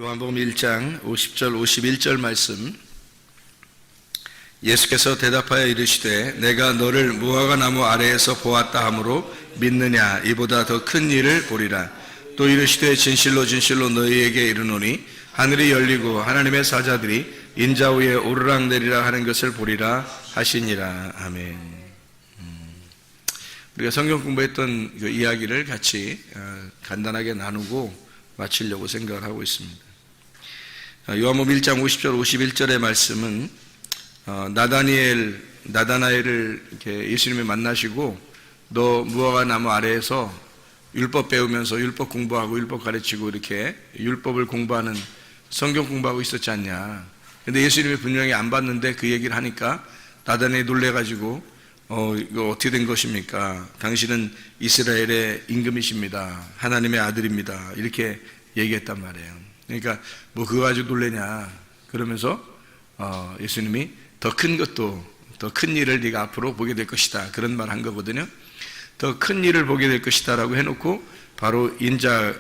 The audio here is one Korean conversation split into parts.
요한복음 1장 50절 51절 말씀. 예수께서 대답하여 이르시되 내가 너를 무화과 나무 아래에서 보았다 하므로 믿느냐? 이보다 더 큰 일을 보리라. 또 이르시되 진실로 진실로 너희에게 이르노니 하늘이 열리고 하나님의 사자들이 인자 위에 오르락내리락 하는 것을 보리라 하시니라. 아멘. 우리가 성경 공부했던 그 이야기를 같이 간단하게 나누고 마치려고 생각을 하고 있습니다. 요한복음 1장 50절 51절의 말씀은 나다나엘을 이렇게 예수님이 만나시고 너 무화과 나무 아래에서 율법 배우면서 율법 공부하고 율법 가르치고 이렇게 율법을 공부하는 성경 공부하고 있었지 않냐. 근데 예수님이 분명히 안 봤는데 그 얘기를 하니까 나다나엘이 놀래가지고 이거 어떻게 된 것입니까? 당신은 이스라엘의 임금이십니다. 하나님의 아들입니다. 이렇게 얘기했단 말이에요. 그러니까 뭐 그거 가지고 놀래냐 그러면서 예수님이 더 큰 것도 더 큰 일을 네가 앞으로 보게 될 것이다 그런 말 한 거거든요. 더 큰 일을 보게 될 것이다 라고 해놓고 바로 인자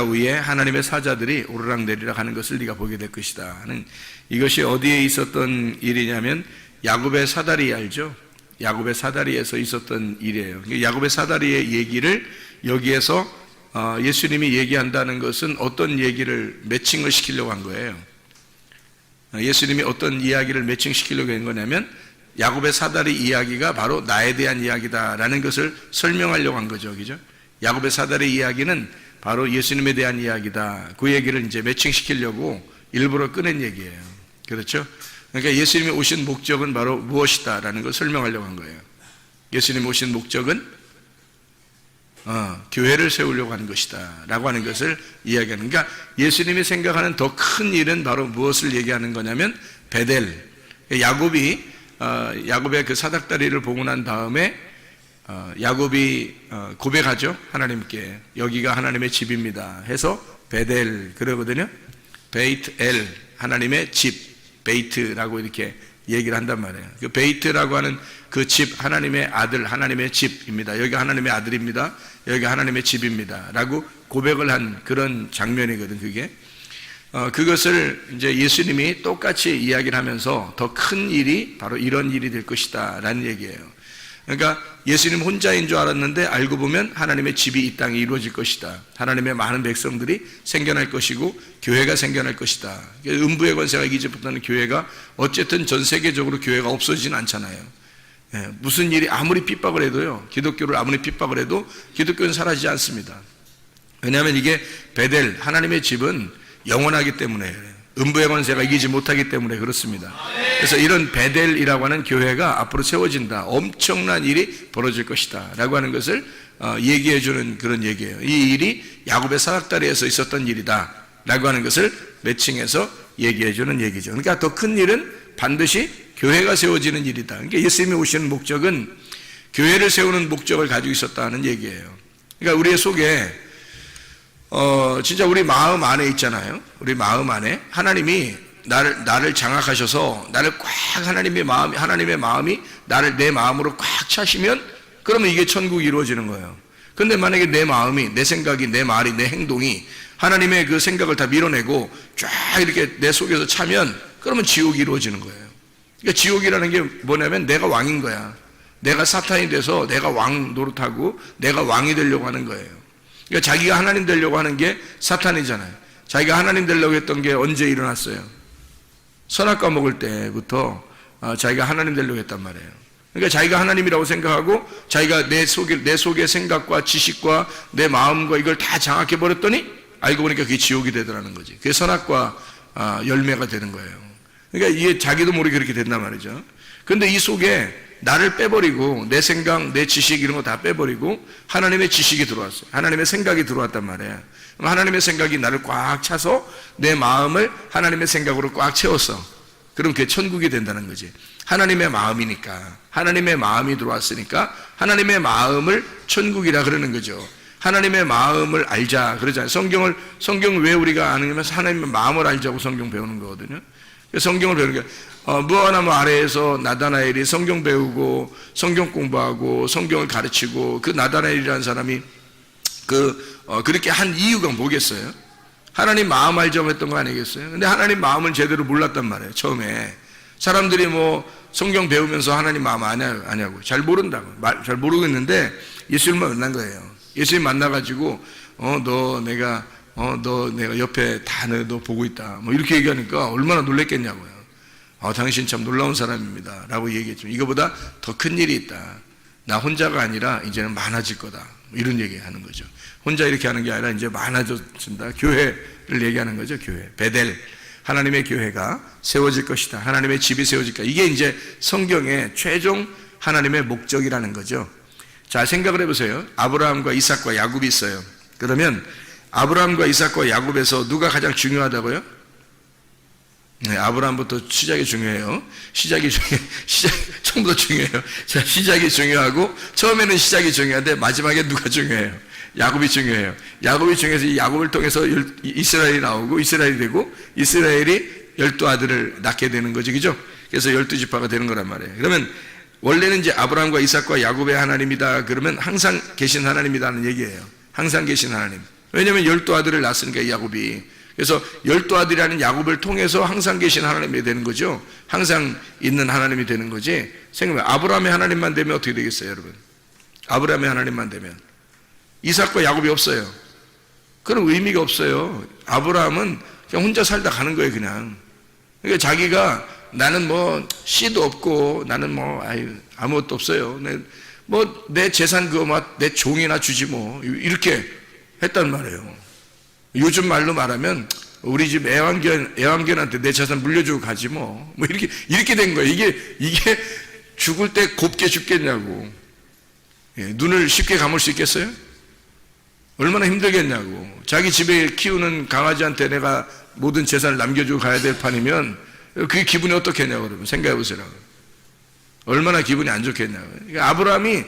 위에 하나님의 사자들이 오르락내리락 하는 것을 네가 보게 될 것이다 하는, 이것이 어디에 있었던 일이냐면 야곱의 사다리 알죠? 야곱의 사다리에서 있었던 일이에요. 야곱의 사다리의 얘기를 여기에서 예수님이 얘기한다는 것은 어떤 얘기를 매칭을 시키려고 한 거예요. 예수님이 어떤 이야기를 매칭시키려고 한 거냐면 야곱의 사다리 이야기가 바로 나에 대한 이야기다라는 것을 설명하려고 한 거죠. 그죠? 야곱의 사다리 이야기는 바로 예수님에 대한 이야기다. 그 얘기를 이제 매칭시키려고 일부러 꺼낸 얘기예요. 그렇죠? 그러니까 예수님이 오신 목적은 바로 무엇이다라는 걸 설명하려고 한 거예요. 예수님이 오신 목적은 교회를 세우려고 하는 것이다 라고 하는 것을 이야기하는, 그러니까 예수님이 생각하는 더 큰 일은 바로 무엇을 얘기하는 거냐면 베델, 야곱의 그 사닥다리를 보고 난 다음에 야곱이 고백하죠. 하나님께 여기가 하나님의 집입니다 해서 베델 그러거든요. 베이트 엘, 하나님의 집, 베이트라고 이렇게 얘기를 한단 말이에요. 그 베이트라고 하는 그 집, 하나님의 아들, 하나님의 집입니다. 여기가 하나님의 아들입니다. 여기가 하나님의 집입니다 라고 고백을 한 그런 장면이거든. 그게 그것을 이제 예수님이 똑같이 이야기를 하면서 더 큰 일이 바로 이런 일이 될 것이다 라는 얘기예요. 그러니까 예수님 혼자인 줄 알았는데 알고 보면 하나님의 집이 이 땅에 이루어질 것이다. 하나님의 많은 백성들이 생겨날 것이고 교회가 생겨날 것이다. 음부의 권세가 이기지부터는 교회가 어쨌든 전 세계적으로 교회가 없어지진 않잖아요. 무슨 일이 아무리 핍박을 해도요, 기독교를 아무리 핍박을 해도 기독교는 사라지지 않습니다. 왜냐하면 이게 베델, 하나님의 집은 영원하기 때문에, 음부의 권세가 이기지 못하기 때문에 그렇습니다. 그래서 이런 베델이라고 하는 교회가 앞으로 세워진다, 엄청난 일이 벌어질 것이다 라고 하는 것을 얘기해 주는 그런 얘기예요. 이 일이 야곱의 사닥다리에서 있었던 일이다 라고 하는 것을 매칭해서 얘기해 주는 얘기죠. 그러니까 더 큰 일은 반드시 교회가 세워지는 일이다. 그러니까 예수님이 오시는 목적은 교회를 세우는 목적을 가지고 있었다는 얘기예요. 그러니까 우리의 속에 진짜 우리 마음 안에 있잖아요. 우리 마음 안에 하나님이 나를 장악하셔서 나를 꽉 하나님의 마음이 내 마음으로 꽉 차시면 그러면 이게 천국이 이루어지는 거예요. 근데 만약에 내 마음이, 내 생각이, 내 말이, 내 행동이 하나님의 그 생각을 다 밀어내고 쫙 이렇게 내 속에서 차면 그러면 지옥이 이루어지는 거예요. 그러니까 지옥이라는 게 뭐냐면 내가 왕인 거야. 내가 사탄이 돼서 내가 왕 노릇하고 내가 왕이 되려고 하는 거예요. 그러니까 자기가 하나님 되려고 하는 게 사탄이잖아요. 자기가 하나님 되려고 했던 게 언제 일어났어요? 선악과 먹을 때부터 자기가 하나님 되려고 했단 말이에요. 그러니까 자기가 하나님이라고 생각하고 자기가 내 속의 생각과 지식과 내 마음과 이걸 다 장악해 버렸더니 알고 보니까 그게 지옥이 되더라는 거지. 그게 선악과 열매가 되는 거예요. 그러니까 이게 자기도 모르게 그렇게 된단 말이죠. 그런데 이 속에 나를 빼버리고 내 생각, 내 지식 이런 거 다 빼버리고 하나님의 지식이 들어왔어요. 하나님의 생각이 들어왔단 말이에요. 하나님의 생각이 나를 꽉 차서 내 마음을 하나님의 생각으로 꽉 채웠어. 그럼 그게 천국이 된다는 거지. 하나님의 마음이니까, 하나님의 마음이 들어왔으니까 하나님의 마음을 천국이라 그러는 거죠. 하나님의 마음을 알자 그러잖아요. 성경을 왜 우리가 아느냐면 하나님의 마음을 알자고 성경 배우는 거거든요. 성경을 배우는 게 무화과 나무 아래에서 나다나엘이 성경 배우고 성경 공부하고 성경을 가르치고 그 나다나엘이라는 사람이 그렇게 한 이유가 뭐겠어요? 하나님 마음 알자고 했던 거 아니겠어요? 근데 하나님 마음을 제대로 몰랐단 말이에요. 처음에 사람들이 뭐 성경 배우면서 하나님 마음 아냐고 잘 모른다고 잘 모르겠는데 예수님을 만난 거예요. 예수님 만나가지고 너 내가 옆에 다 너 보고 있다 뭐 이렇게 얘기하니까 얼마나 놀랬겠냐고요. 당신 참 놀라운 사람입니다 라고 얘기했죠. 이거보다 더 큰 일이 있다. 나 혼자가 아니라 이제는 많아질 거다. 뭐 이런 얘기하는 거죠. 혼자 이렇게 하는 게 아니라 이제 많아진다. 교회를 얘기하는 거죠. 교회. 베델. 하나님의 교회가 세워질 것이다. 하나님의 집이 세워질 것이다. 이게 이제 성경의 최종 하나님의 목적이라는 거죠. 자, 생각을 해보세요. 아브라함과 이삭과 야곱이 있어요. 그러면 아브라함과 이삭과 야곱에서 누가 가장 중요하다고요? 네, 아브라함부터 시작이 중요해요. 처음부터 중요해요. 자, 시작이 중요하고, 처음에는 시작이 중요한데, 마지막에 누가 중요해요? 야곱이 중요해요. 야곱이 중요해서 이 야곱을 통해서 이스라엘이 나오고, 이스라엘이 되고, 이스라엘이 12아들을 낳게 되는 거죠. 그죠? 그래서 12지파가 되는 거란 말이에요. 그러면, 원래는 이제 아브라함과 이삭과 야곱의 하나님이다. 그러면 항상 계신 하나님이다는 얘기예요. 항상 계신 하나님. 왜냐면 12아들을 낳았으니까 야곱이. 그래서 12아들이라는 야곱을 통해서 항상 계신 하나님이 되는 거죠. 항상 있는 하나님이 되는 거지. 생각해보면 아브라함의 하나님만 되면 어떻게 되겠어요, 여러분? 아브라함의 하나님만 되면 이삭과 야곱이 없어요. 그런 의미가 없어요. 아브라함은 그냥 혼자 살다 가는 거예요, 그냥. 그러니까 자기가 나는 뭐 씨도 없고 나는 뭐 아무것도 없어요. 내 재산 그거 내 종이나 주지 뭐 이렇게 했단 말이에요. 요즘 말로 말하면 우리 집 애완견한테 내 재산 물려주고 가지 뭐 이렇게 된 거예요. 이게 죽을 때 곱게 죽겠냐고. 눈을 쉽게 감을 수 있겠어요? 얼마나 힘들겠냐고. 자기 집에 키우는 강아지한테 내가 모든 재산을 남겨주고 가야 될 판이면 그게 기분이 어떻겠냐고. 그러면 생각해 보세요. 얼마나 기분이 안 좋겠냐고. 그러니까 아브라함이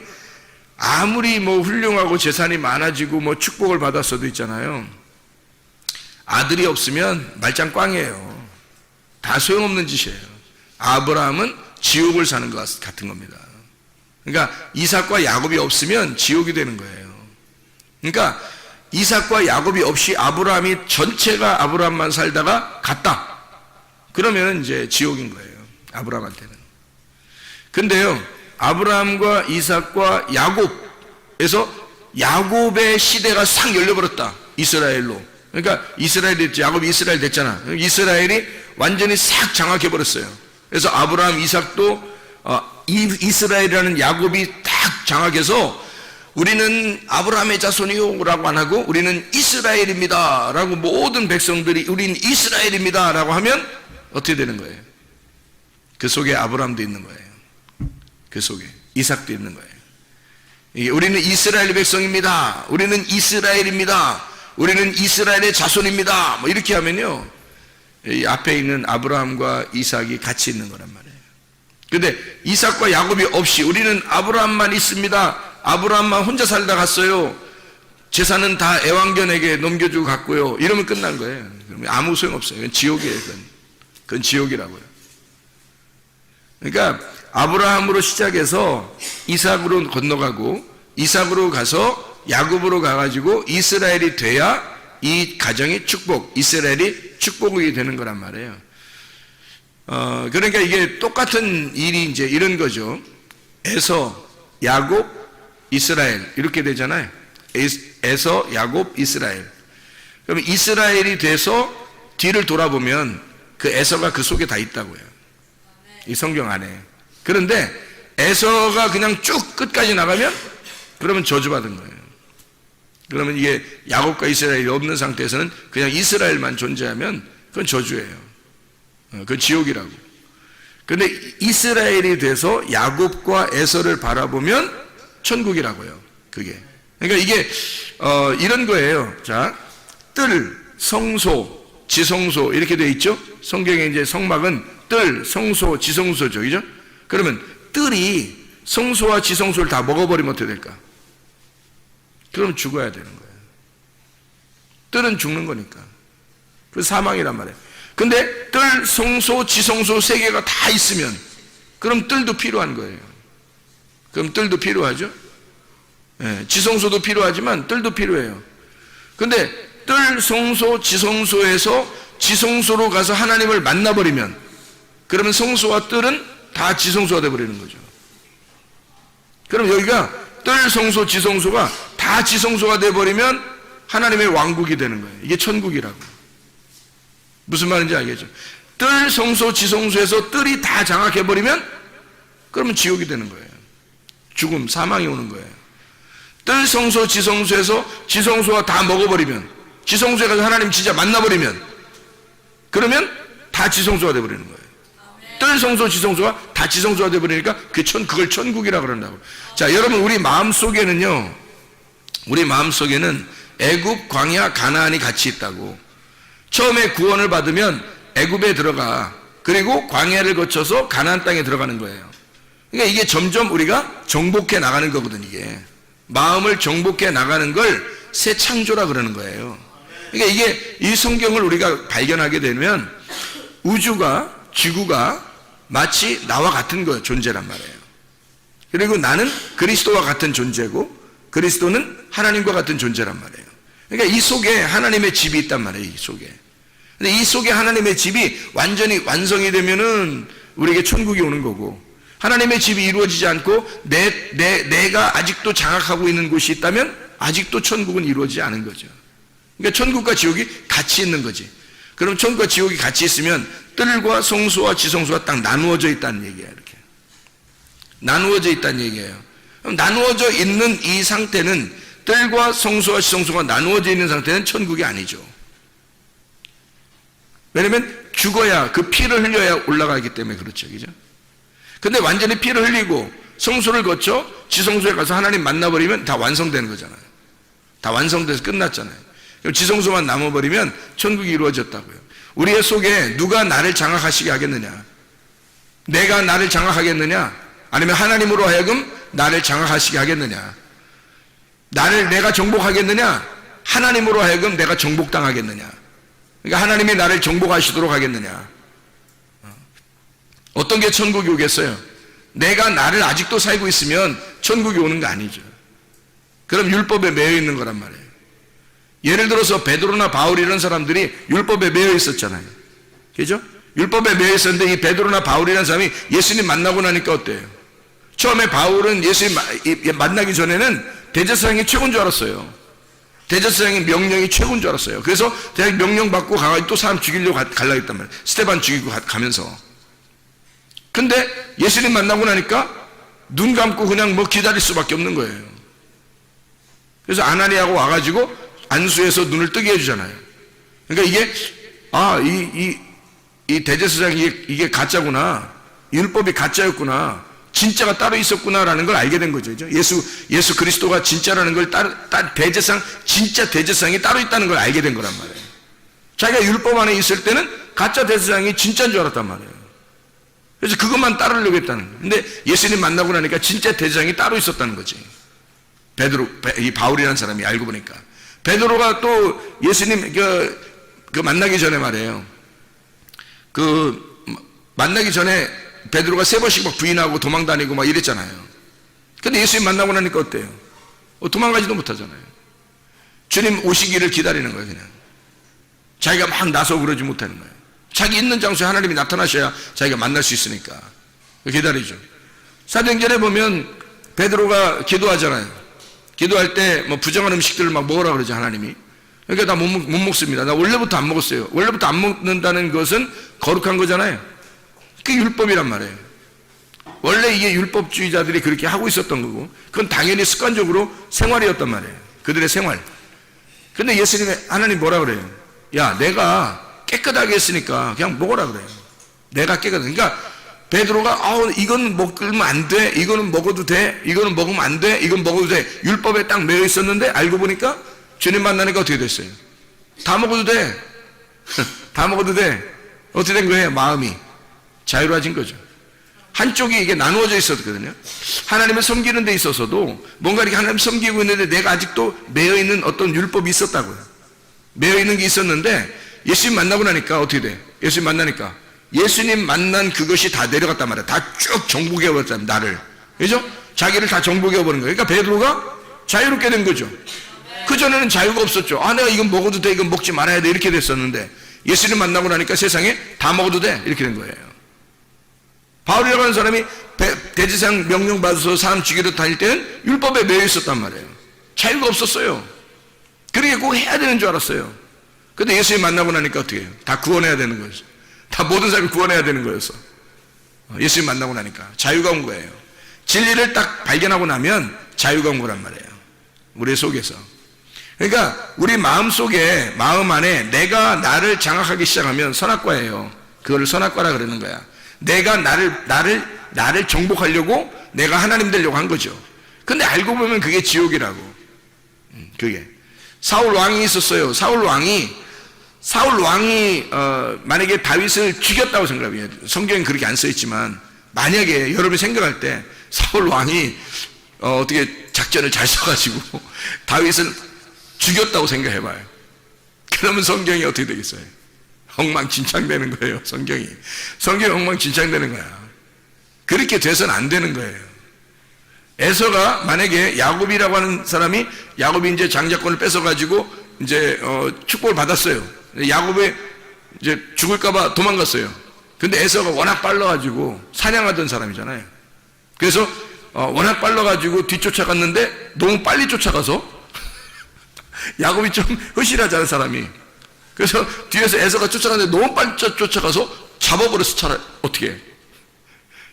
아무리 뭐 훌륭하고 재산이 많아지고 뭐 축복을 받았어도 있잖아요. 아들이 없으면 말짱 꽝이에요. 다 소용없는 짓이에요. 아브라함은 지옥을 사는 것 같은 겁니다. 그러니까 이삭과 야곱이 없으면 지옥이 되는 거예요. 그러니까 이삭과 야곱이 없이 아브라함이 전체가 아브라함만 살다가 갔다. 그러면 이제 지옥인 거예요. 아브라함한테는. 근데요, 아브라함과 이삭과 야곱에서 야곱의 시대가 싹 열려버렸다. 이스라엘로. 그러니까 이스라엘이 됐죠. 야곱이 이스라엘 됐잖아. 이스라엘이 완전히 싹 장악해버렸어요. 그래서 아브라함, 이삭도 이스라엘이라는 야곱이 딱 장악해서 우리는 아브라함의 자손이요 라고 안 하고 우리는 이스라엘입니다 라고 모든 백성들이 우리는 이스라엘입니다 라고 하면 어떻게 되는 거예요? 그 속에 아브라함도 있는 거예요. 그 속에 이삭도 있는 거예요. 우리는 이스라엘 백성입니다. 우리는 이스라엘입니다. 우리는 이스라엘의 자손입니다. 뭐 이렇게 하면요, 이 앞에 있는 아브라함과 이삭이 같이 있는 거란 말이에요. 근데 이삭과 야곱이 없이 우리는 아브라함만 있습니다. 아브라함만 혼자 살다 갔어요. 재산은 다 애완견에게 넘겨주고 갔고요. 이러면 끝난 거예요. 그러면 아무 소용없어요. 그건 지옥이에요. 그건 지옥이라고요. 그러니까 아브라함으로 시작해서 이삭으로 건너가고 이삭으로 가서 야곱으로 가가지고 이스라엘이 돼야 이 가정이 축복, 이스라엘이 축복이 되는 거란 말이에요. 그러니까 이게 똑같은 일이 이제 이런 거죠. 에서, 야곱, 이스라엘 이렇게 되잖아요. 에서, 야곱, 이스라엘. 그러면 이스라엘이 돼서 뒤를 돌아보면 그 에서가 그 속에 다 있다고요. 이 성경 안에. 그런데 에서가 그냥 쭉 끝까지 나가면 그러면 저주받은 거예요. 그러면 이게 야곱과 이스라엘이 없는 상태에서는 그냥 이스라엘만 존재하면 그건 저주예요. 그건 지옥이라고. 그런데 이스라엘이 돼서 야곱과 에서를 바라보면 천국이라고요. 그게. 그러니까 이게 이런 거예요. 자, 뜰, 성소, 지성소 이렇게 되어 있죠. 성경에 이제 성막은 뜰, 성소, 지성소죠. 그죠? 그러면 뜰이 성소와 지성소를 다 먹어버리면 어떻게 될까? 그럼 죽어야 되는 거예요. 뜰은 죽는 거니까. 그 사망이란 말이에요. 근데 뜰, 성소, 지성소 세 개가 다 있으면 그럼 뜰도 필요한 거예요. 그럼 뜰도 필요하죠. 네, 지성소도 필요하지만 뜰도 필요해요. 근데 뜰 성소 지성소에서 지성소로 가서 하나님을 만나버리면, 그러면 성소와 뜰은 다 지성소가 되어버리는 거죠. 그럼 여기가 뜰 성소 지성소가 다 지성소가 되어버리면 하나님의 왕국이 되는 거예요. 이게 천국이라고. 무슨 말인지 알겠죠? 뜰 성소 지성소에서 뜰이 다 장악해버리면 그러면 지옥이 되는 거예요. 죽음, 사망이 오는 거예요. 뜰 성소 지성소에서 지성소가 다 먹어버리면, 지성소에 가서 하나님 진짜 만나버리면, 그러면 다 지성소가 되어버리는 거예요. 뜰 성소 지성소가 다 지성소가 되어버리니까 그걸 천국이라고 그런다고. 자, 여러분, 우리 마음속에는요, 우리 마음속에는 애굽, 광야, 가나안이 같이 있다고. 처음에 구원을 받으면 애굽에 들어가, 그리고 광야를 거쳐서 가나안 땅에 들어가는 거예요. 그러니까 이게 점점 우리가 정복해 나가는 거거든. 이게 마음을 정복해 나가는 걸 새 창조라 그러는 거예요. 그러니까 이게 이 성경을 우리가 발견하게 되면 우주가, 지구가 마치 나와 같은 거예요. 존재란 말이에요. 그리고 나는 그리스도와 같은 존재고 그리스도는 하나님과 같은 존재란 말이에요. 그러니까 이 속에 하나님의 집이 있단 말이에요. 이 속에. 근데 이 속에 하나님의 집이 완전히 완성이 되면은 우리에게 천국이 오는 거고, 하나님의 집이 이루어지지 않고 내가 아직도 장악하고 있는 곳이 있다면 아직도 천국은 이루어지지 않은 거죠. 그러니까 천국과 지옥이 같이 있는 거지. 그럼 천국과 지옥이 같이 있으면 뜰과 성소와 지성소가 딱 나누어져 있다는 얘기예요. 이렇게 나누어져 있다는 얘기예요. 그럼 나누어져 있는 이 상태는, 뜰과 성소와 지성소가 나누어져 있는 상태는 천국이 아니죠. 왜냐면 죽어야, 그 피를 흘려야 올라가기 때문에 그렇죠. 그죠? 근데 완전히 피를 흘리고 성소를 거쳐 지성소에 가서 하나님 만나버리면 다 완성되는 거잖아요. 다 완성돼서 끝났잖아요. 그럼 지성소만 남아버리면 천국이 이루어졌다고요. 우리의 속에 누가 나를 장악하시게 하겠느냐? 내가 나를 장악하겠느냐? 아니면 하나님으로 하여금 나를 장악하시게 하겠느냐? 내가 정복하겠느냐? 하나님으로 하여금 내가 정복당하겠느냐? 그러니까 하나님이 나를 정복하시도록 하겠느냐? 어떤 게 천국이 오겠어요? 내가 나를 아직도 살고 있으면 천국이 오는 거 아니죠. 그럼 율법에 매여 있는 거란 말이에요. 예를 들어서 베드로나 바울 이런 사람들이 율법에 매여 있었잖아요. 그죠? 율법에 매여 있었는데 이 베드로나 바울이라는 사람이 예수님 만나고 나니까 어때요? 처음에 바울은 예수님 만나기 전에는 대제사장이 최고인 줄 알았어요. 대제사장의 명령이 최고인 줄 알았어요. 그래서 대학 명령 받고 가가지고 또 사람 죽이려고 가려고 했단 말이에요. 스테반 죽이고 가면서. 근데 예수님 만나고 나니까 눈 감고 그냥 뭐 기다릴 수밖에 없는 거예요. 그래서 아나니아가 와가지고 안수해서 눈을 뜨게 해주잖아요. 그러니까 이게, 이 대제사장이 이게 가짜구나. 율법이 가짜였구나. 진짜가 따로 있었구나라는 걸 알게 된 거죠. 예수 그리스도가 진짜라는 걸 진짜 대제사장이 따로 있다는 걸 알게 된 거란 말이에요. 자기가 율법 안에 있을 때는 가짜 대제사장이 진짜인 줄 알았단 말이에요. 그래서 그것만 따르려고 했다는 거예요. 근데 예수님 만나고 나니까 진짜 대제사장이 따로 있었다는 거지. 이 바울이라는 사람이 알고 보니까. 베드로가 또 예수님 만나기 전에 말이에요. 만나기 전에 베드로가 3번씩 막 부인하고 도망 다니고 막 이랬잖아요. 근데 예수님 만나고 나니까 어때요? 도망가지도 못하잖아요. 주님 오시기를 기다리는 거예요, 그냥. 자기가 막 나서고 그러지 못하는 거예요. 자기 있는 장소에 하나님이 나타나셔야 자기가 만날 수 있으니까 기다리죠. 사도행전에 보면 베드로가 기도하잖아요. 기도할 때 뭐 부정한 음식들을 막 먹으라 그러죠, 하나님이. 그러니까 나 못 먹습니다. 나 원래부터 안 먹었어요. 원래부터 안 먹는다는 것은 거룩한 거잖아요. 그게 율법이란 말이에요. 원래 이게 율법주의자들이 그렇게 하고 있었던 거고, 그건 당연히 습관적으로 생활이었단 말이에요. 그들의 생활. 근데 하나님 뭐라 그래요? 야, 내가 깨끗하게 했으니까 그냥 먹으라 그래요. 내가 깨끗하게. 그러니까 베드로가 이건 먹으면 안 돼, 이거는 먹어도 돼, 이거는 먹으면 안 돼, 이건 먹어도 돼, 율법에 딱 매여 있었는데 알고 보니까 주님 만나니까 어떻게 됐어요? 다 먹어도 돼. 다 먹어도 돼. 어떻게 된 거예요? 마음이 자유로워진 거죠. 한쪽이 이게 나누어져 있었거든요. 하나님을 섬기는 데 있어서도 뭔가 이렇게 하나님 섬기고 있는데 내가 아직도 매여 있는 어떤 율법이 있었다고요. 매여 있는 게 있었는데 예수님 만나고 나니까 어떻게 돼? 예수님 만나니까 예수님 만난 그것이 다 내려갔단 말이야. 다 쭉 정복해버렸잖아, 나를. 그죠? 자기를 다 정복해버린 거예요. 그러니까 베드로가 자유롭게 된 거죠. 그전에는 자유가 없었죠. 내가 이건 먹어도 돼, 이건 먹지 말아야 돼, 이렇게 됐었는데 예수님 만나고 나니까 세상에 다 먹어도 돼, 이렇게 된 거예요. 바울이라고 하는 사람이 대제사장 명령 받아서 사람 죽이러 다닐 때는 율법에 매여 있었단 말이에요. 자유가 없었어요. 그러니까 꼭 해야 되는 줄 알았어요. 근데 예수님 만나고 나니까 어떻게 해요? 다 구원해야 되는 거였어. 다 모든 사람이 구원해야 되는 거였어. 예수님 만나고 나니까 자유가 온 거예요. 진리를 딱 발견하고 나면 자유가 온 거란 말이에요. 우리 속에서. 그러니까 우리 마음 속에, 마음 안에 내가 나를 장악하기 시작하면 선악과예요. 그거를 선악과라 그러는 거야. 내가 나를 정복하려고 내가 하나님 되려고 한 거죠. 근데 알고 보면 그게 지옥이라고. 그게 사울 왕이 있었어요. 사울 왕이 만약에 다윗을 죽였다고 생각해요. 성경엔 그렇게 안 써 있지만 만약에 여러분이 생각할 때 사울 왕이 어떻게 작전을 잘 써가지고 다윗을 죽였다고 생각해봐요. 그러면 성경이 어떻게 되겠어요? 엉망진창되는 거예요. 성경이 엉망진창되는 거야. 그렇게 돼서는 안 되는 거예요. 에서가 만약에 야곱이라고 하는 사람이, 야곱이 이제 장자권을 뺏어가지고 이제 축복을 받았어요. 야곱이 이제 죽을까봐 도망갔어요. 근데 에서가 워낙 빨라가지고 사냥하던 사람이잖아요. 그래서 워낙 빨라가지고 뒤쫓아갔는데 너무 빨리 쫓아가서 야곱이 좀 흐실하잖아요, 사람이. 그래서 뒤에서 에서가 쫓아가는데 너무 빨리 쫓아가서 잡아버렸어. 차라리 어떻게 해?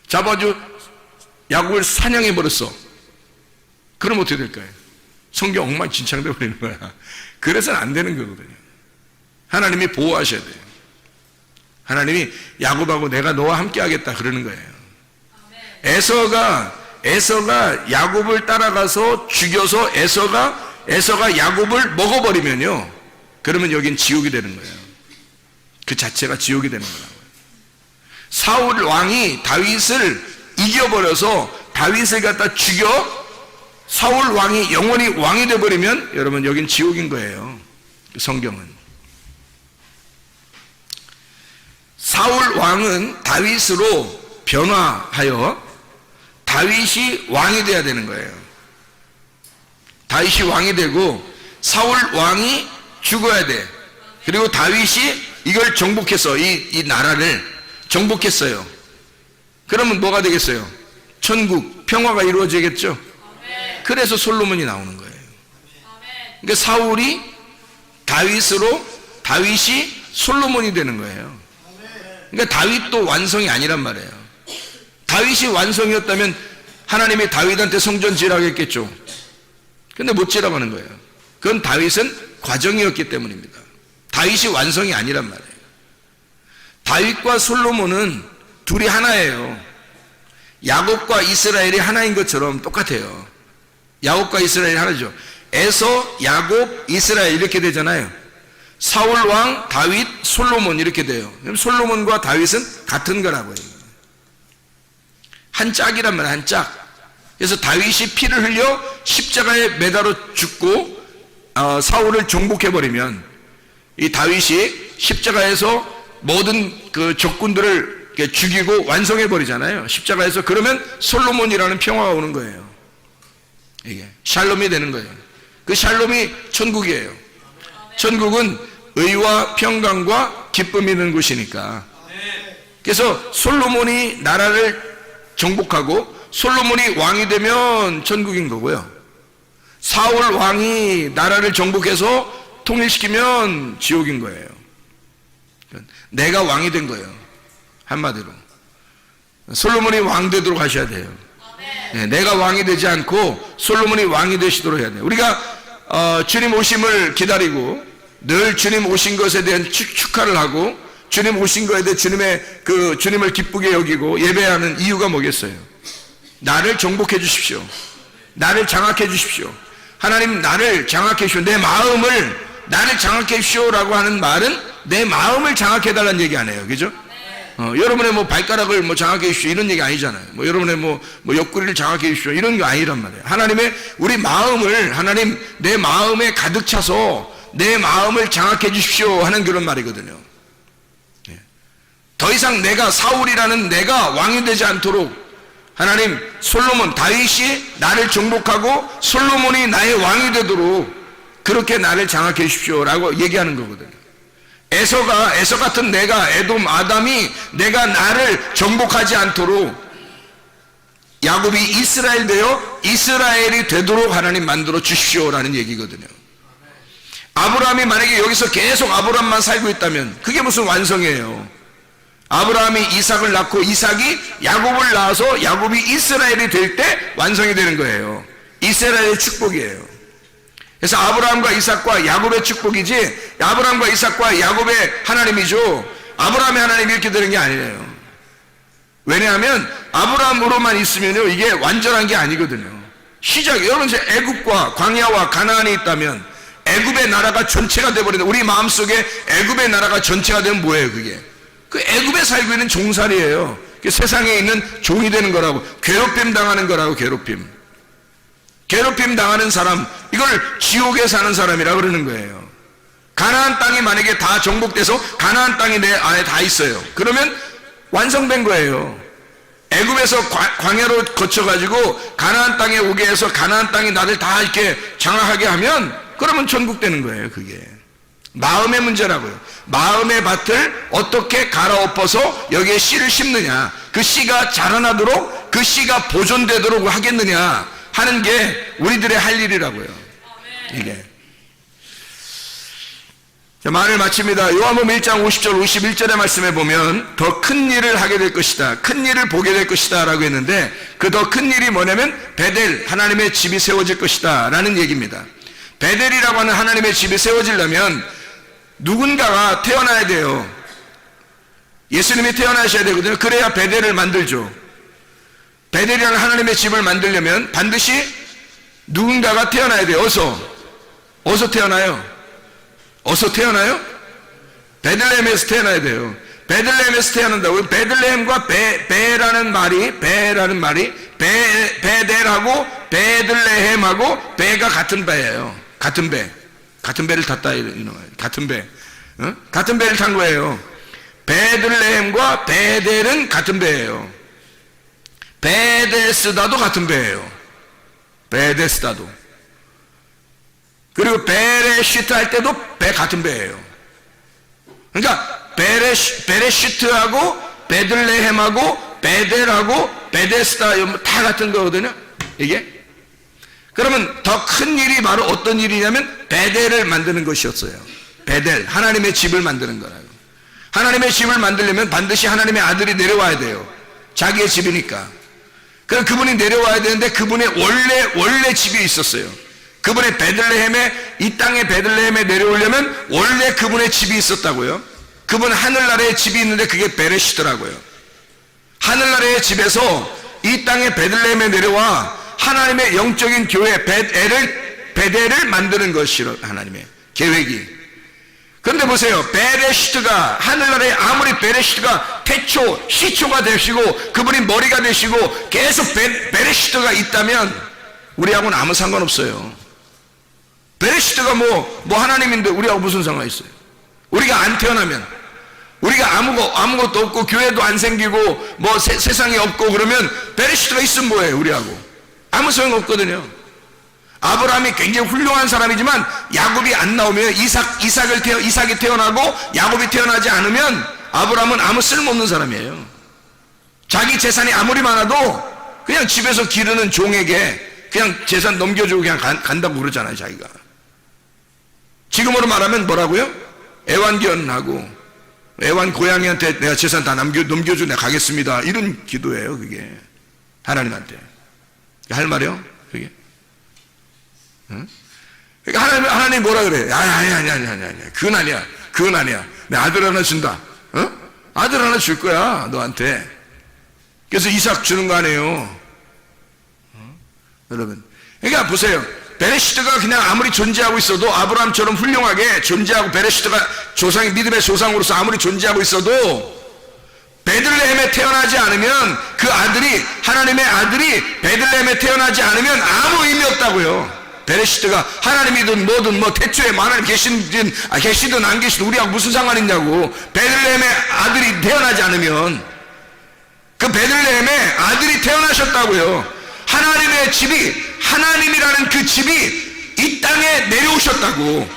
잡아가지고 야곱을 사냥해버렸어. 그럼 어떻게 될까요? 성경 엉망진창돼 버리는 거야. 그래서는 안 되는 거거든요. 하나님이 보호하셔야 돼요. 하나님이 야곱하고 내가 너와 함께 하겠다 그러는 거예요. 에서가 야곱을 따라가서 죽여서 에서가 야곱을 먹어버리면요, 그러면 여긴 지옥이 되는 거예요. 그 자체가 지옥이 되는 거라고요. 사울 왕이 다윗을 이겨버려서 다윗을 갖다 죽여 사울 왕이 영원히 왕이 되어버리면 여러분 여긴 지옥인 거예요. 성경은. 사울 왕은 다윗으로 변화하여 다윗이 왕이 돼야 되는 거예요. 다윗이 왕이 되고 사울 왕이 죽어야 돼. 그리고 다윗이 이걸 정복해서 이 나라를 정복했어요. 그러면 뭐가 되겠어요? 천국, 평화가 이루어지겠죠? 그래서 솔로몬이 나오는 거예요. 그러니까 사울이 다윗이 솔로몬이 되는 거예요. 그러니까 다윗도 완성이 아니란 말이에요. 다윗이 완성이었다면 하나님이 다윗한테 성전 지으라고 했겠죠. 근데 못 지으라고 하는 거예요. 그건 다윗은 과정이었기 때문입니다. 다윗이 완성이 아니란 말이에요. 다윗과 솔로몬은 둘이 하나예요. 야곱과 이스라엘이 하나인 것처럼 똑같아요. 야곱과 이스라엘이 하나죠. 에서, 야곱, 이스라엘 이렇게 되잖아요. 사울 왕, 다윗, 솔로몬 이렇게 돼요. 그럼 솔로몬과 다윗은 같은 거라고요. 한 짝이란 말이에요. 한 짝. 그래서 다윗이 피를 흘려 십자가에 매달아 죽고 사울을 정복해버리면 이 다윗이 십자가에서 모든 그 적군들을 죽이고 완성해버리잖아요. 십자가에서. 그러면 솔로몬이라는 평화가 오는 거예요. 이게 샬롬이 되는 거예요. 그 샬롬이 천국이에요. 천국은 의와 평강과 기쁨이 있는 곳이니까. 그래서 솔로몬이 나라를 정복하고 솔로몬이 왕이 되면 천국인 거고요. 사울 왕이 나라를 정복해서 통일시키면 지옥인 거예요. 내가 왕이 된 거예요. 한마디로 솔로몬이 왕 되도록 하셔야 돼요. 네, 내가 왕이 되지 않고 솔로몬이 왕이 되시도록 해야 돼요. 우리가 주님 오심을 기다리고 늘 주님 오신 것에 대한 축하를 하고 주님 오신 것에 대해 주님을 기쁘게 여기고 예배하는 이유가 뭐겠어요? 나를 정복해 주십시오. 나를 장악해 주십시오. 하나님 나를 장악해 주십시오. 내 마음을 나를 장악해 주십시오라고 하는 말은 내 마음을 장악해 달라는 얘기 아니에요. 그죠? 여러분의 발가락을 장악해 주십시오 이런 얘기 아니잖아요. 여러분의 옆구리를 장악해 주십시오 이런 게 아니란 말이에요. 하나님의 우리 마음을 하나님 내 마음에 가득 차서 내 마음을 장악해 주십시오 하는 그런 말이거든요. 더 이상 내가 사울이라는 내가 왕이 되지 않도록 하나님 솔로몬 다윗이 나를 정복하고 솔로몬이 나의 왕이 되도록 그렇게 나를 장악해 주십시오라고 얘기하는 거거든요. 에서 같은 내가, 에돔 아담이 내가 나를 정복하지 않도록 야곱이 이스라엘 되어 이스라엘이 되도록 하나님 만들어 주십시오라는 얘기거든요. 아브라함이 만약에 여기서 계속 아브라함만 살고 있다면 그게 무슨 완성이에요? 아브라함이 이삭을 낳고 이삭이 야곱을 낳아서 야곱이 이스라엘이 될 때 완성이 되는 거예요. 이스라엘의 축복이에요. 그래서 아브라함과 이삭과 야곱의 축복이지, 아브라함과 이삭과 야곱의 하나님이죠. 아브라함의 하나님이 이렇게 되는 게 아니에요. 왜냐하면 아브라함으로만 있으면요, 이게 완전한 게 아니거든요. 여러분 이제 애굽과 광야와 가나안이 있다면 애굽의 나라가 전체가 돼버린다. 우리 마음속에 애굽의 나라가 전체가 되면 뭐예요? 그게 그 애굽에 살고 있는 종살이에요. 세상에 있는 종이 되는 거라고, 괴롭힘 당하는 거라고. 괴롭힘 당하는 사람, 이걸 지옥에 사는 사람이라 그러는 거예요. 가나안 땅이 만약에 다 정복돼서 가나안 땅이 내 안에 다 있어요. 그러면 완성된 거예요. 애굽에서 광야로 거쳐가지고 가나안 땅에 오게 해서 가나안 땅이 나를 다 이렇게 장악하게 하면 그러면 천국되는 거예요. 그게 마음의 문제라고요. 마음의 밭을 어떻게 갈아엎어서 여기에 씨를 심느냐, 그 씨가 자라나도록, 그 씨가 보존되도록 하겠느냐 하는 게 우리들의 할 일이라고요. 이게. 자, 말을 마칩니다. 요한복음 1장 50절 51절의 말씀에 보면 더 큰 일을 하게 될 것이다, 큰 일을 보게 될 것이다 라고 했는데, 그 더 큰 일이 뭐냐면 베델, 하나님의 집이 세워질 것이다 라는 얘기입니다. 베델이라고 하는 하나님의 집이 세워지려면 누군가가 태어나야 돼요. 예수님이 태어나셔야 되거든요. 그래야 베델을 만들죠. 베델이라는 하나님의 집을 만들려면 반드시 누군가가 태어나야 돼요. 어서 태어나요? 베들레헴에서 태어나야 돼요. 베들레헴에서 태어난다고. 베들레헴과 베라는 말이 베델하고 베들레헴하고 베가 같은 배예요. 같은 배를 탔다 이런 거예요. 같은 배를 탄 거예요. 베들레헴과 베델은 같은 배예요. 베데스다도 같은 배예요. 베데스다도. 그리고 베레시트 할 때도 같은 배예요. 그러니까 베레시트하고 베들레헴하고 베델하고 베데스다 다 같은 거거든요. 이게. 그러면 더 큰 일이 바로 어떤 일이냐면 베델을 만드는 것이었어요. 베델, 하나님의 집을 만드는 거라고. 하나님의 집을 만들려면 반드시 하나님의 아들이 내려와야 돼요. 자기의 집이니까. 그럼 그분이 내려와야 되는데 그분의 원래 집이 있었어요. 그분의 베들레헴에, 이 땅의 베들레헴에 내려오려면 원래 그분의 집이 있었다고요. 그분 하늘나라의 집이 있는데 그게 베레시더라고요. 하늘나라의 집에서 이 땅의 베들레헴에 내려와 하나님의 영적인 교회 베델을 만드는 것이로 하나님의 계획이. 그런데 보세요. 베레시트가, 하늘나라에 아무리 베레시트가 태초, 시초가 되시고 그분이 머리가 되시고 계속 베레시트가 있다면 우리하고는 아무 상관없어요. 베레시트가 뭐 하나님인데 우리하고 무슨 상관이 있어요? 우리가 안 태어나면, 우리가 아무것도 없고 교회도 안 생기고 뭐 세상에 없고 그러면 베레시트가 있으면 뭐예요? 우리하고 아무 소용 없거든요. 아브라함이 굉장히 훌륭한 사람이지만 야곱이 안 나오면, 이삭이 태어나고 야곱이 태어나지 않으면 아브라함은 아무 쓸모없는 사람이에요. 자기 재산이 아무리 많아도 그냥 집에서 기르는 종에게 그냥 재산 넘겨주고 그냥 간다고 그러잖아요. 자기가. 지금으로 말하면 뭐라고요? 애완견하고 애완 고양이한테 내가 재산 다 넘겨주고 내가 가겠습니다, 이런 기도예요. 그게 하나님한테 할 말이요. 그게. 응? 그러니까 하나님 뭐라 그래? 아니야. 그건 아니야. 내 아들 하나 준다. 아들 하나 줄 거야, 너한테. 그래서 이삭 주는 거 아니에요. 여러분. 그러니까 보세요. 베레시트가 그냥 아무리 존재하고 있어도, 아브라함처럼 훌륭하게 존재하고 베레시트가 믿음의 조상으로서 아무리 존재하고 있어도 베들레헴에 태어나지 않으면, 그 아들이, 하나님의 아들이 베들레헴에 태어나지 않으면 아무 의미 없다고요. 베레시트가 하나님이든 뭐든 뭐 태초에 하나님 계시든 안 계시든 우리하고 무슨 상관이 있냐고. 베들레헴에 아들이 태어나지 않으면, 그 베들레헴에 아들이 태어나셨다고요. 하나님의 집이, 하나님이라는 그 집이 이 땅에 땅에 내려오셨다고.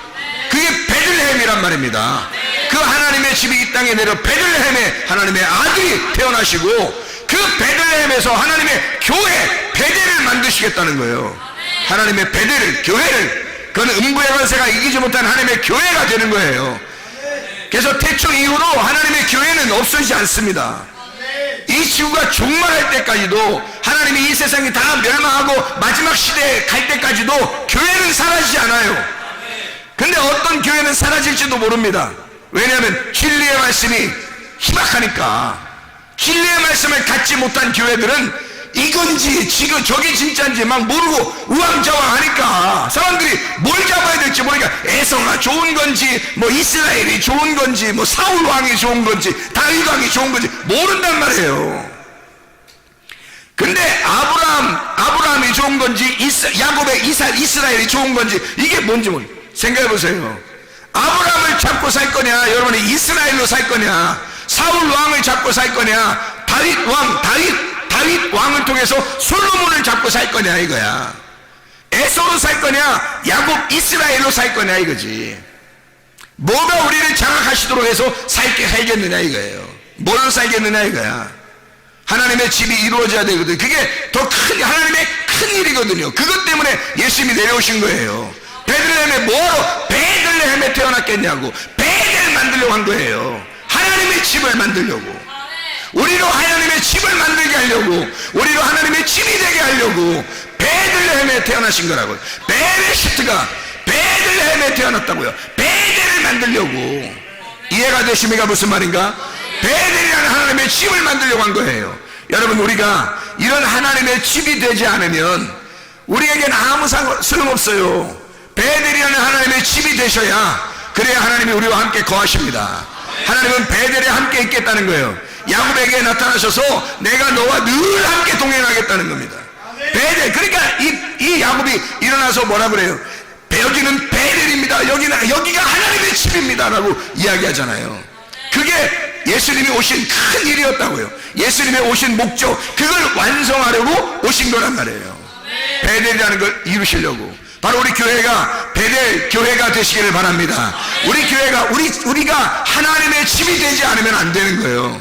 그게 베들레헴이란 말입니다. 그 하나님의 집이 이 땅에 내려 베들레헴에 하나님의 아들이 태어나시고 그 베들레헴에서 하나님의 교회 베델을 만드시겠다는 거예요. 하나님의 베델을, 교회를, 그건 음부의 권세가 이기지 못한 하나님의 교회가 되는 거예요. 그래서 태초 이후로 하나님의 교회는 없어지지 않습니다. 이 지구가 종말할 때까지도, 하나님이 이 세상이 다 멸망하고 마지막 시대에 갈 때까지도 교회는 사라지지 않아요. 근데 어떤 교회는 사라질지도 모릅니다. 왜냐하면 진리의 말씀이 희박하니까. 진리의 말씀을 갖지 못한 교회들은 이건지 지금 저게 진짜인지 막 모르고 우왕좌왕하니까 사람들이 뭘 잡아야 될지 모르니까 에서가 좋은 건지 뭐 이스라엘이 좋은 건지 뭐 사울 왕이 좋은 건지 다윗 왕이 좋은 건지 모른단 말이에요. 근데 아브라함이 좋은 건지 야곱의 이스라엘이 좋은 건지 이게 뭔지 생각해 보세요. 아브라함을 잡고 살 거냐, 여러분이 이스라엘로 살 거냐, 사울 왕을 잡고 살 거냐, 다윗 왕을 통해서 솔로몬을 잡고 살 거냐 이거야. 에서로 살 거냐, 야곱 이스라엘로 살 거냐 이거지. 뭐가 우리를 장악하시도록 해서 살겠느냐 이거예요. 뭘로 살겠느냐 이거야. 하나님의 집이 이루어져야 되거든. 그게 더 큰 하나님의 큰 일이거든요. 그것 때문에 예수님이 내려오신 거예요. 베들레헴에 뭐하러 베들레헴에 태어났겠냐고. 베델 만들려고 한 거예요. 하나님의 집을 만들려고. 우리로 하나님의 집을 만들게 하려고, 우리로 하나님의 집이 되게 하려고 베들레헴에 태어나신 거라고요. 베레시트가 베들레헴에 태어났다고요. 베델을 만들려고. 이해가 되십니까? 무슨 말인가? 베델이라는 하나님의 집을 만들려고 한 거예요. 여러분, 우리가 이런 하나님의 집이 되지 않으면 우리에게는 아무 소용없어요. 베델이라는 하나님의 집이 되셔야, 그래야 하나님이 우리와 함께 거하십니다. 하나님은 베델에 함께 있겠다는 거예요. 야곱에게 나타나셔서 내가 너와 늘 함께 동행하겠다는 겁니다. 베델. 그러니까 이 야곱이 일어나서 뭐라 그래요? 여기는 베델입니다. 여기가 하나님의 집입니다 라고 이야기하잖아요. 그게 예수님이 오신 큰 일이었다고요. 예수님의 오신 목적, 그걸 완성하려고 오신 거란 말이에요. 베델이라는 걸 이루시려고. 바로 우리 교회가 베델 교회가 되시기를 바랍니다. 우리 교회가 우리가 하나님의 집이 되지 않으면 안 되는 거예요.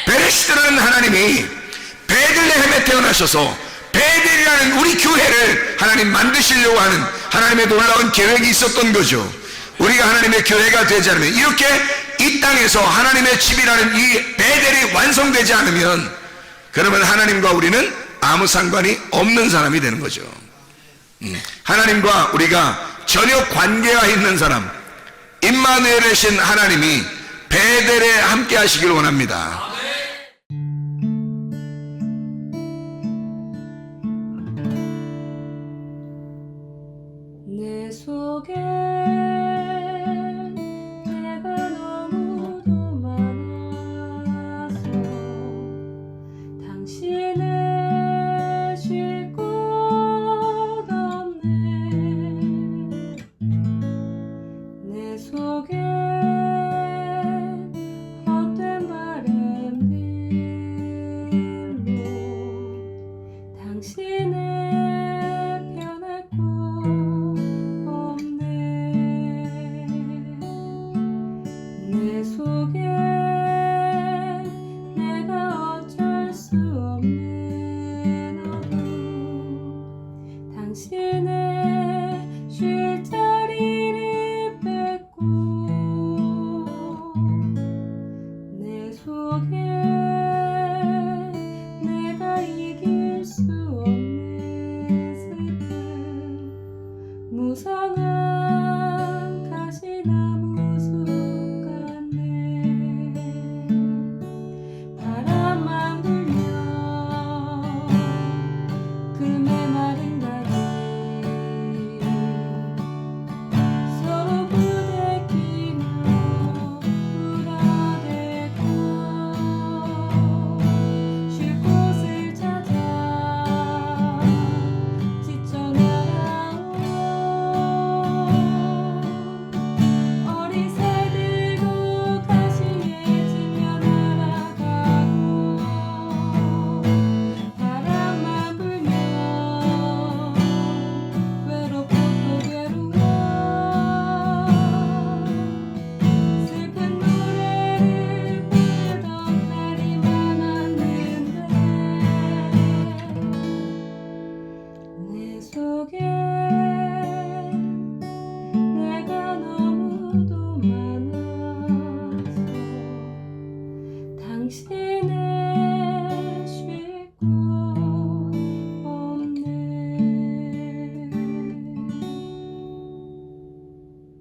베레시드라는 하나님이 베들레헴에 태어나셔서 베델이라는 우리 교회를 하나님 만드시려고 하는 하나님의 놀라운 계획이 있었던 거죠. 우리가 하나님의 교회가 되지 않으면, 이렇게 이 땅에서 하나님의 집이라는 이 베델이 완성되지 않으면, 그러면 하나님과 우리는 아무 상관이 없는 사람이 되는 거죠. 하나님과 우리가 전혀 관계가 있는 사람, 임마누엘이신 하나님이 베델에 함께 하시기를 원합니다. 내 속에 내가 너무도 많아서 당신을 쉴 곳 없네. 내 속에 헛된 바램들로 당신을 편할 곳 내 속에 내가 어쩔 수 없는 어둠, 당신의 쉴 자리를 뺏고 내 속에 내가 이길 수 없는 슬픔, 무성한 가시나